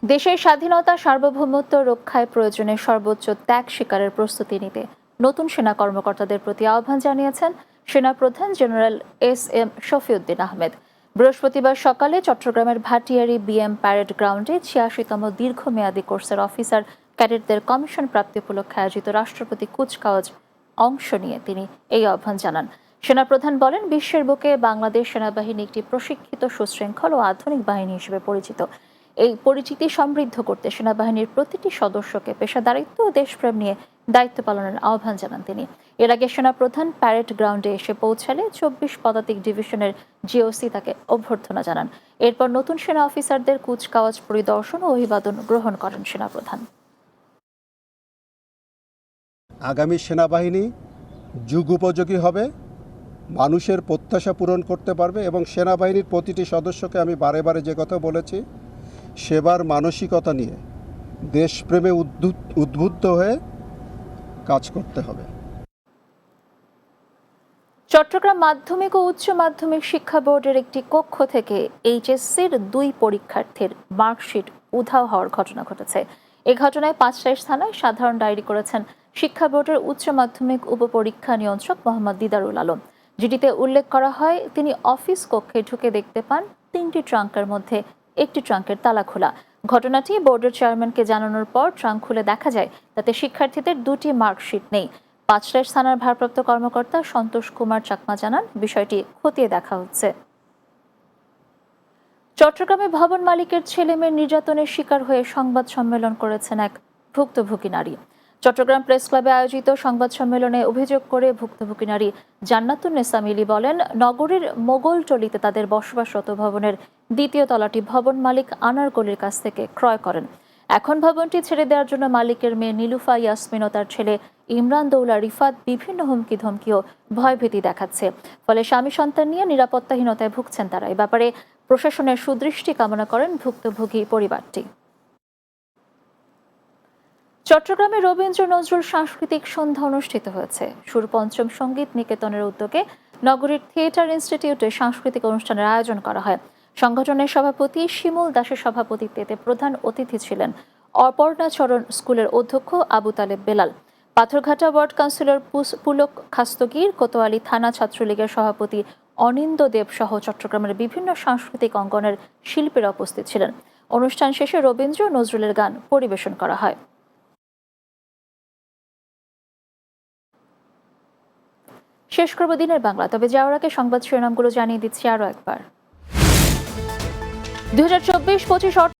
দেশের স্বাধীনতা সার্বভৌমত্ব রক্ষায় প্রয়োজনে সর্বোচ্চ ত্যাগ স্বীকারের প্রস্তুতি নিতে নতুন সেনা কর্মকর্তাদের প্রতি আহ্বান জানিয়েছেন সেনাপ্রধান জেনারেল এস.এম. শফিউদ্দিন আহমেদ। বৃহস্পতিবার সকালে চট্টগ্রামের ভাটিয়ারী বিএম প্যারেড গ্রাউন্ডে ৮৬তম দীর্ঘমেয়াদী কোর্সের অফিসার ক্যাডেটদের কমিশন প্রাপ্তি উপলক্ষে আয়োজিত রাষ্ট্রপতি কুচকাওয়াজ অংশ নিয়ে তিনি এই আহ্বান জানান। সেনাপ্রধান বলেন, বিশ্বের বুকে বাংলাদেশ সেনাবাহিনী একটি প্রশিক্ষিত, সুশৃঙ্খল ও আধুনিক বাহিনী হিসেবে পরিচিত। এই পরিচিতি সমৃদ্ধ করতে সেনাবাহিনীর প্রতিটি সদস্যকে পেশাদারিত্ব ও দেশপ্রেম নিয়ে দায়িত্ব পালনের আহ্বান জানান তিনি। এর আগে সেনাপ্রধান প্যারেড গ্রাউন্ডে এসে পৌঁছালে ২৪ পদাতিক ডিভিশনের জিওসি তাকে অভ্যর্থনা জানান। এরপর নতুন সেনা অফিসারদের কুচকাওয়াজ পরিদর্শন ও অভিবাদন গ্রহণ করেন সেনাপ্রধান। আগামী সেনাবাহিনী যুগোপযোগী হবে, মানুষের প্রত্যাশা পূরণ করতে পারবে এবং সেনাবাহিনীর প্রতিটি সদস্যকে আমি বারে বারে যে কথা বলেছি, সেবার মানসিকতা নিয়ে দেশপ্রেমে উদ্বুদ্ধ হয়ে কাজ করতে হবে। চট্টগ্রাম মাধ্যমিক ও উচ্চ মাধ্যমিক শিক্ষা বোর্ডের একটি কক্ষ থেকে এইচএসসির ২ পরীক্ষার্থীর মার্কশিট উধাও হওয়ার ঘটনা ঘটেছে। এ ঘটনায় পাঁচলাইশ থানায় সাধারণ ডায়েরি করেছেন শিক্ষা বোর্ডের উচ্চ মাধ্যমিক উপপরীক্ষা নিয়ন্ত্রক মোহাম্মদ দিদারুল আলম। যেটিতে উল্লেখ করা হয়, তিনি অফিস কক্ষে ঢুকে দেখতে পান ৩টি ট্রাঙ্কের মধ্যে একটি ট্রাঙ্কের তালা খোলা। ঘটনাটি বোর্ডের চেয়ারম্যানকে জানানোর পর ট্রাঙ্ক খুলে দেখা যায় তাতে শিক্ষার্থীদের 2টি মার্কশিট নেই। পাঁচলাইশ থানার ভারপ্রাপ্ত কর্মকর্তা সন্তোষ কুমার চাকমা জানান, বিষয়টি খতিয়ে দেখা হচ্ছে। চট্টগ্রামে ভবন মালিকের ছেলেমেয়ের নির্যাতনের শিকার হয়ে সংবাদ সম্মেলন করেছেন এক ভুক্তভোগী নারী। চট্টগ্রাম প্রেস ক্লাবে আয়োজিত সংবাদ সম্মেলনে অভিযোগ করে ভুক্তভোগী নারী জান্নাতুন্নেসা মিলি বলেন, নগরীর মোগলটলিতে তাদের বসবাসরত ভবনের ২য় তলাটি ভবন মালিক আনারকলির কাছ থেকে ক্রয় করেন। এখন ভবনটি ছেড়ে দেওয়ার জন্য মালিকের মেয়ে নীলুফা ইয়াসমিন ও তার ছেলে ইমরান দৌলা রিফাত বিভিন্ন হুমকি ধমকি ও ভয়ভীতি দেখাচ্ছে। ফলে স্বামী সন্তান নিয়ে নিরাপত্তাহীনতায় ভুগছেন তারা। এ ব্যাপারে প্রশাসনের সুদৃষ্টি কামনা করেন ভুক্তভোগী পরিবারটি। চট্টগ্রামে রবীন্দ্র নজরুল সাংস্কৃতিক সন্ধ্যা অনুষ্ঠিত হয়েছে। সুরপঞ্চম সঙ্গীত নিকেতনের উদ্যোগে নগরীর থিয়েটার ইনস্টিটিউটে সাংস্কৃতিক অনুষ্ঠানের আয়োজন করা হয়। সংগঠনের সভাপতি শিমুল দাসের সভাপতিত্বে এতে প্রধান অতিথি ছিলেন অপর্ণাচরণ স্কুলের অধ্যক্ষ আবু তালেব বেলাল, পাথরঘাটা ওয়ার্ড কাউন্সিলর পুলক খাস্তগীর, কোতোয়ালি থানা ছাত্রলীগের সভাপতি অনিন্দ দেব সহ চট্টগ্রামের বিভিন্ন সাংস্কৃতিক অঙ্গনের শিল্পীরা উপস্থিত ছিলেন। অনুষ্ঠান শেষে রবীন্দ্র নজরুলের গান পরিবেশন করা হয়। শেষ করব দিনের বাংলা, তবে যাওয়ার আগে সংবাদ শিরোনামগুলো জানিয়ে দিচ্ছি আরও একবার। 2024-25